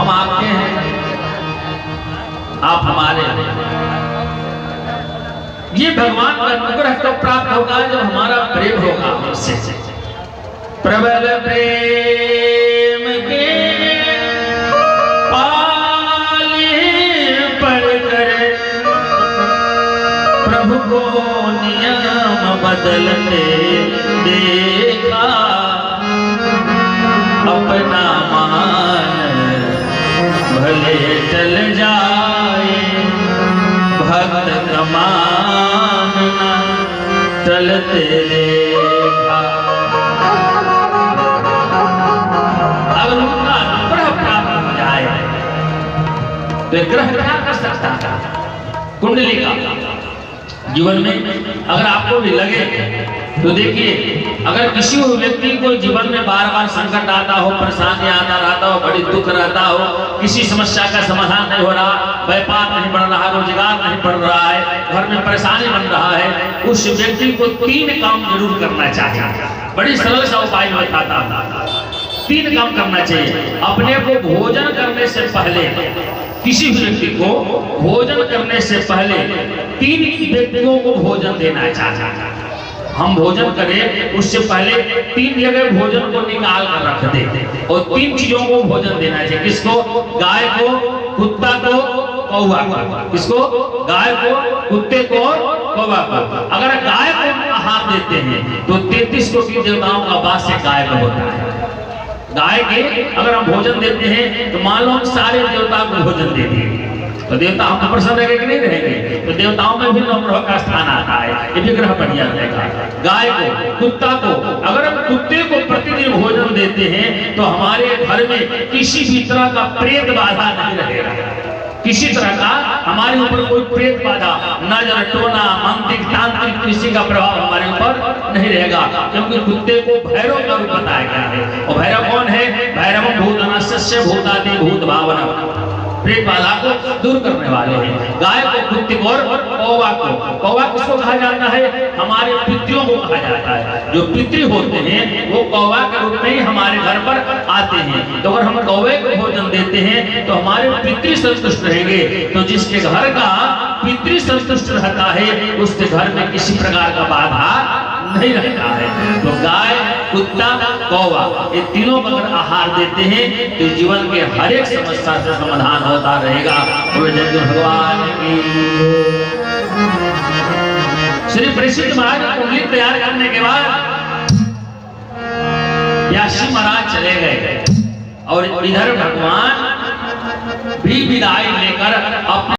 हम आपके हैं, आप हमारे हैं। ये भगवान का अनुग्रह तो प्राप्त होगा जब हमारा प्रेम होगा उससे। प्रबल प्रेम के पाले पढ़कर प्रभु को नियम बदलते देखा, अपना मान भले चल जाए भक्त कमान न चलते देखा। अगर उनका अनुग्रह प्राप्त हो जाए तो ग्रह क्या कर सकता है? कुंडली का जीवन में अगर आपको भी लगे तो देखिए, अगर किसी व्यक्ति को जीवन में बार बार संकट आता हो, परेशानी आता रहता हो, बड़ी दुख रहता हो, किसी समस्या का समाधान नहीं हो रहा, व्यापार नहीं बढ़ रहा, रोजगार नहीं बढ़ रहा है, घर में परेशानी बन रहा है, उस व्यक्ति को 3 काम जरूर करना चाहिए। बड़ी सरल सा उपाय बताता हूं। 3 काम करना चाहिए। अपने को भोजन करने से पहले, किसी भी व्यक्ति को भोजन करने से पहले 3 व्यक्तियों को भोजन देना चाहिए। हम भोजन करें उससे पहले 3 जगह भोजन को निकाल कर रख दे और 3 चीजों को भोजन देना चाहिए। किसको? गाय को, कुत्ता को, कौवा को। किसको? गाय को, कुत्ते को, कौवा को। अगर गाय को आहार देते हैं तो 33 कोटि देवताओं का वास से गाय को होता है। गाय के अगर हम भोजन देते हैं तो मान लो हम सारे देवता को भोजन दे दिए तो देवता हम प्रसन्न रहेंगे कि नहीं रहेंगे? तो देवताओं में भी नवग्रह का स्थान आता है, ये विग्रह बन जाएगा। गाय को, कुत्ता को, अगर हम कुत्ते को प्रतिदिन भोजन देते हैं तो हमारे घर में किसी भी तरह का प्रेत बाधा नहीं रहेगा। किसी तरह का हमारे ऊपर कोई प्रेत बाधा, नजर, टोना, मंत्रिक, तांत्रिक किसी का प्रभाव हमारे ऊपर नहीं रहेगा, क्योंकि कुत्ते को भैरव का रूप बताया गया है। और भैरव कौन है? भैरव भूतनस्य भूतादि भूत भावना, प्रेत बाधा को दूर करने वाले हैं। गाय को, कुत्ते को और कौवा को। कौवा किसको कहा जाता है? हमारे पितरों को कहा जाता है। जो पितृ होते हैं वो कौवा के रूप में ही हमारे घर पर आते हैं। तो अगर हम कौवे को भोजन देते हैं तो हमारे पितृ संतुष्ट रहेंगे। तो जिसके घर का पितृ संतुष्ट रहता है उसके घर में किसी प्रकार का बाधा नहीं रहता है। तो गाय, कुत्ता, कौवा, ये तीनों का अगर आहार देते हैं तो जीवन के हर एक समस्या से समाधान होता रहेगा। भगवान की श्री परीक्षित महाराज कुंडली तैयार करने के बाद व्यासी महाराज चले गए और इधर भगवान भी विदाई लेकर अपने